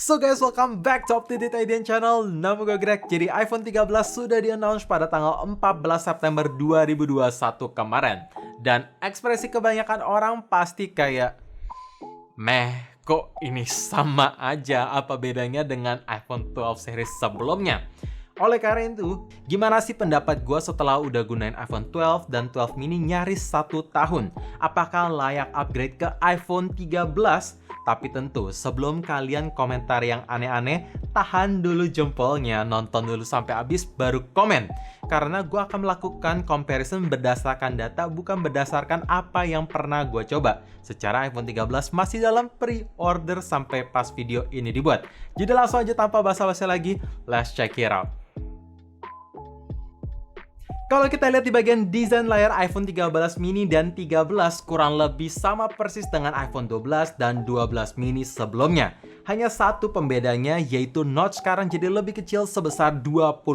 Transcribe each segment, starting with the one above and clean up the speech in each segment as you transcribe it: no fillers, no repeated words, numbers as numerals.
So guys, welcome back to UpToDate IDN Channel. Nama gue Greg. Jadi iPhone 13 sudah di-announce pada tanggal 14 September 2021 kemarin. Dan ekspresi kebanyakan orang pasti kayak, meh, kok ini sama aja, apa bedanya dengan iPhone 12 series sebelumnya? Oleh karena itu, gimana sih pendapat gue setelah udah gunain iPhone 12 dan 12 mini nyaris 1 tahun? Apakah layak upgrade ke iPhone 13? Tapi tentu, sebelum kalian komentar yang aneh-aneh, tahan dulu jempolnya, nonton dulu sampai habis baru komen. Karena gue akan melakukan comparison berdasarkan data, bukan berdasarkan apa yang pernah gue coba. Secara iPhone 13 masih dalam pre-order sampai pas video ini dibuat. Jadi langsung aja tanpa basa-basi lagi, let's check it out. Kalau kita lihat di bagian desain layar iPhone 13 mini dan 13 kurang lebih sama persis dengan iPhone 12 dan 12 mini sebelumnya. Hanya satu pembedanya yaitu notch sekarang jadi lebih kecil sebesar 20%.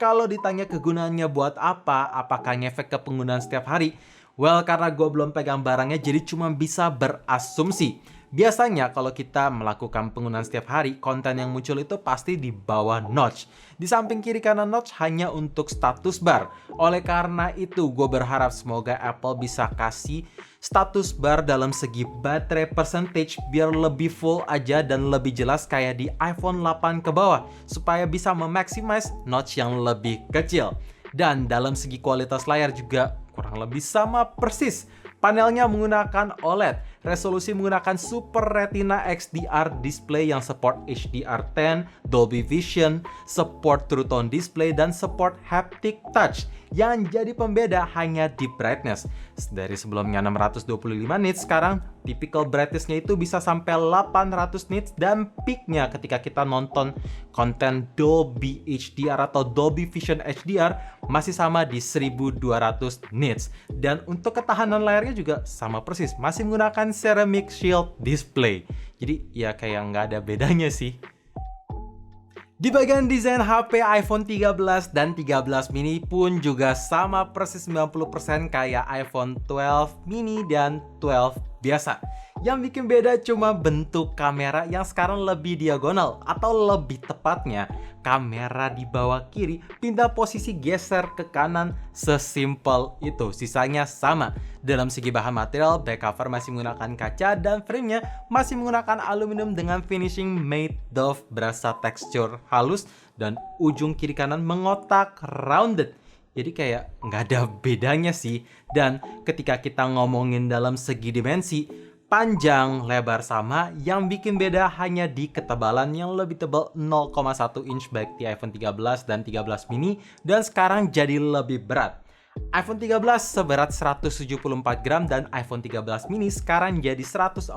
Kalau ditanya kegunaannya buat apa, apakah ngefek ke penggunaan setiap hari? Well, karena gue belum pegang barangnya jadi cuma bisa berasumsi. Biasanya kalau kita melakukan penggunaan setiap hari, konten yang muncul itu pasti di bawah notch. Di samping kiri kanan notch hanya untuk status bar. Oleh karena itu, gue berharap semoga Apple bisa kasih status bar dalam segi baterai percentage biar lebih full aja dan lebih jelas kayak di iPhone 8 ke bawah. Supaya bisa memaximize notch yang lebih kecil. Dan dalam segi kualitas layar juga kurang lebih sama persis. Panelnya menggunakan OLED, resolusi menggunakan Super Retina XDR display yang support HDR10, Dolby Vision, support True Tone display, dan support haptic touch. Yang jadi pembeda hanya di brightness. Dari sebelumnya 625 nits, sekarang typical brightness-nya itu bisa sampai 800 nits dan peak-nya ketika kita nonton konten Dolby HDR atau Dolby Vision HDR masih sama di 1200 nits. Dan untuk ketahanan layarnya juga sama persis, masih menggunakan ceramic shield display. Jadi ya kayak nggak ada bedanya sih. Di bagian desain HP iPhone 13 dan 13 mini pun juga sama persis 90% kayak iPhone 12 mini dan 12 biasa. Yang bikin beda cuma bentuk kamera yang sekarang lebih diagonal, atau lebih tepatnya kamera di bawah kiri pindah posisi geser ke kanan, sesimpel itu. Sisanya sama. Dalam segi bahan material, back cover masih menggunakan kaca dan framenya masih menggunakan aluminium dengan finishing made of, berasa tekstur halus dan ujung kiri kanan mengotak rounded. Jadi kayak nggak ada bedanya sih. Dan ketika kita ngomongin dalam segi dimensi, panjang, lebar sama, yang bikin beda hanya di ketebalan yang lebih tebal 0,1 inch baik di iPhone 13 dan 13 mini, dan sekarang jadi lebih berat. iPhone 13 seberat 174 gram dan iPhone 13 mini sekarang jadi 141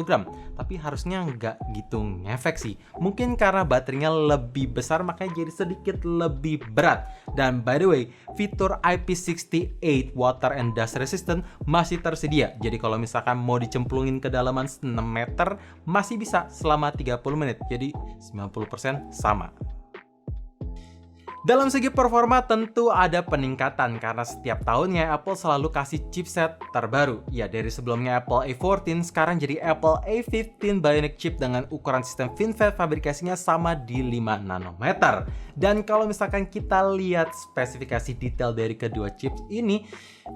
gram. Tapi harusnya nggak gitu ngefek sih. Mungkin karena baterainya lebih besar makanya jadi sedikit lebih berat. Dan by the way, fitur IP68 water and dust resistant masih tersedia. Jadi kalau misalkan mau dicemplungin ke dalaman 6 meter masih bisa selama 30 menit. Jadi 90% sama. Dalam segi performa tentu ada peningkatan karena setiap tahunnya Apple selalu kasih chipset terbaru. Ya, dari sebelumnya Apple A14 sekarang jadi Apple A15 Bionic chip dengan ukuran sistem FinFET, fabrikasinya sama di 5 nanometer. Dan kalau misalkan kita lihat spesifikasi detail dari kedua chips ini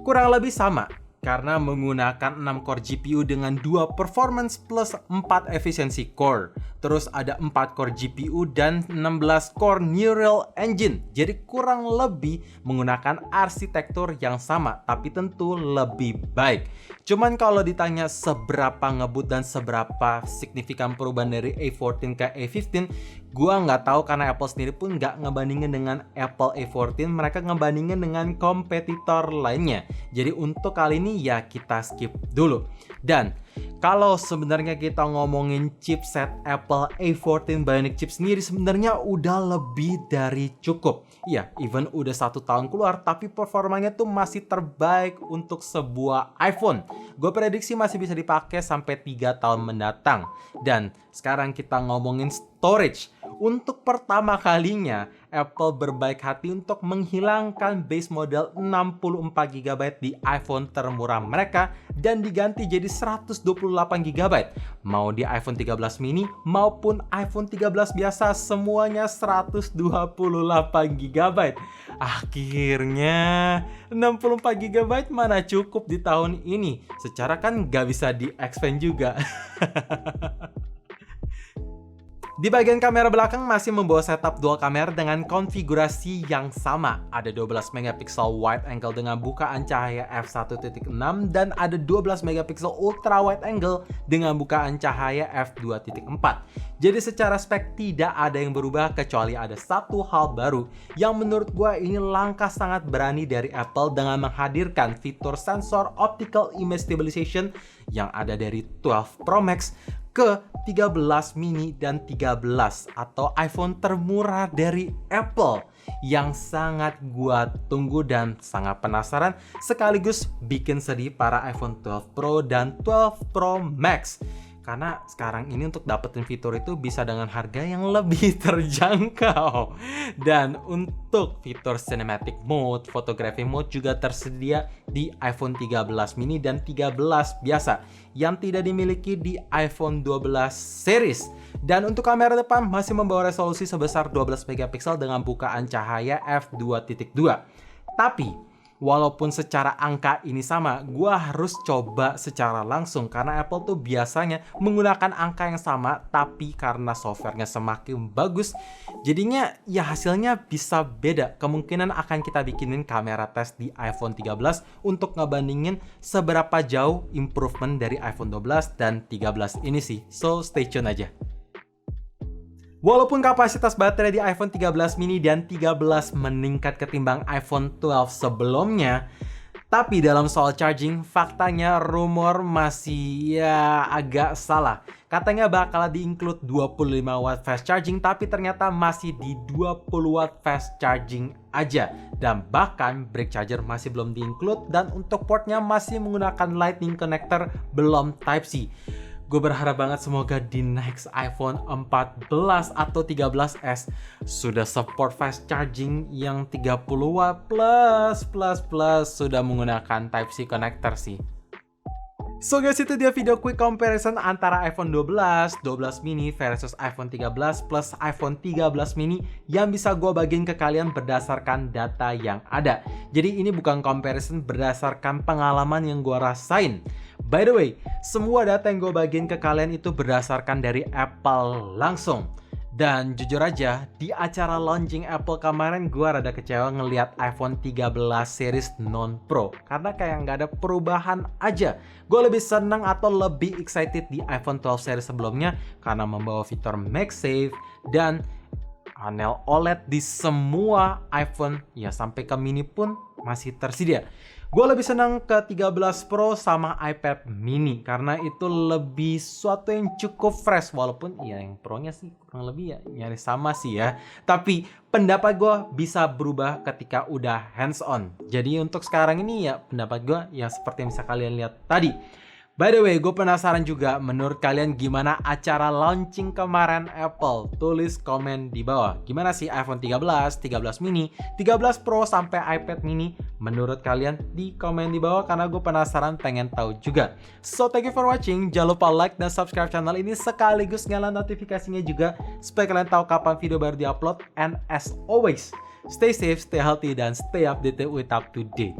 kurang lebih sama. Karena menggunakan 6 core GPU dengan 2 performance plus 4 efisiensi core. Terus ada 4 core GPU dan 16 core neural engine. Jadi kurang lebih menggunakan arsitektur yang sama, tapi tentu lebih baik. Cuman kalau ditanya seberapa ngebut dan seberapa signifikan perubahan dari A14 ke A15, gua nggak tahu karena Apple sendiri pun nggak ngebandingin dengan Apple A14, mereka ngebandingin dengan kompetitor lainnya. Jadi untuk kali ini ya kita skip dulu. Dan kalau sebenarnya kita ngomongin chipset Apple A14 Bionic chip sendiri sebenarnya udah lebih dari cukup. Iya, even udah 1 tahun keluar tapi performanya tuh masih terbaik untuk sebuah iPhone. Gue prediksi masih bisa dipakai sampai 3 tahun mendatang. Dan sekarang kita ngomongin storage. Untuk pertama kalinya Apple berbaik hati untuk menghilangkan base model 64GB di iPhone termurah mereka dan diganti jadi 128GB. Mau di iPhone 13 mini maupun iPhone 13 biasa, semuanya 128GB. Akhirnya 64GB mana cukup di tahun ini. Secara kan nggak bisa di-expand juga. Di bagian kamera belakang masih membawa setup dual kamera dengan konfigurasi yang sama. Ada 12 megapiksel wide angle dengan bukaan cahaya f1.6 dan ada 12 megapiksel ultra wide angle dengan bukaan cahaya f2.4. Jadi secara spek tidak ada yang berubah kecuali ada satu hal baru yang menurut gue ini langkah sangat berani dari Apple dengan menghadirkan fitur sensor optical image stabilization yang ada dari 12 Pro Max ke 13 mini dan 13 atau iPhone termurah dari Apple yang sangat gua tunggu dan sangat penasaran sekaligus bikin sedih para iPhone 12 Pro dan 12 Pro Max. Karena sekarang ini untuk dapetin fitur itu bisa dengan harga yang lebih terjangkau. Dan untuk fitur cinematic mode, photography mode juga tersedia di iPhone 13 mini dan 13 biasa yang tidak dimiliki di iPhone 12 series. Dan untuk kamera depan masih membawa resolusi sebesar 12 megapiksel dengan bukaan cahaya f2.2. Tapi walaupun secara angka ini sama, gua harus coba secara langsung karena Apple tuh biasanya menggunakan angka yang sama, tapi karena softwarenya semakin bagus, jadinya ya hasilnya bisa beda. Kemungkinan akan kita bikinin kamera tes di iPhone 13 untuk ngebandingin seberapa jauh improvement dari iPhone 12 dan 13 ini sih. So stay tune aja. Walaupun kapasitas baterai di iPhone 13 mini dan 13 meningkat ketimbang iPhone 12 sebelumnya, tapi dalam soal charging, faktanya rumor masih ya agak salah. Katanya bakal di-include 25 watt fast charging, tapi ternyata masih di 20 watt fast charging aja. Dan bahkan brake charger masih belum di-include dan untuk portnya masih menggunakan Lightning connector, belum Type-C. Gue berharap banget semoga di next iPhone 14 atau 13s sudah support fast charging yang 30 watt plus sudah menggunakan Type-C connector sih. So guys, itu dia video quick comparison antara iPhone 12 mini versus iPhone 13 plus iPhone 13 mini yang bisa gue bagiin ke kalian berdasarkan data yang ada. Jadi ini bukan comparison berdasarkan pengalaman yang gue rasain. By the way, semua data yang gue bagiin ke kalian itu berdasarkan dari Apple langsung. Dan jujur aja, di acara launching Apple kemarin gue rada kecewa ngelihat iPhone 13 series non-Pro. Karena kayak nggak ada perubahan aja. Gue lebih seneng atau lebih excited di iPhone 12 series sebelumnya karena membawa fitur MagSafe dan panel OLED di semua iPhone, ya sampai ke mini pun masih tersedia. Gue lebih senang ke 13 Pro sama iPad mini karena itu lebih suatu yang cukup fresh, walaupun ya yang Pro-nya sih kurang lebih ya nyaris sama sih ya. Tapi pendapat gue bisa berubah ketika udah hands on. Jadi untuk sekarang ini ya pendapat gue ya seperti yang bisa kalian lihat tadi. By the way, gue penasaran juga menurut kalian gimana acara launching kemarin Apple? Tulis komen di bawah. Gimana sih iPhone 13, 13 mini, 13 Pro sampai iPad mini? Menurut kalian di komen di bawah karena gue penasaran pengen tahu juga. So thank you for watching. Jangan lupa like dan subscribe channel ini sekaligus nyalain notifikasinya juga supaya kalian tahu kapan video baru diupload. And as always, stay safe, stay healthy, dan stay updated with up to date.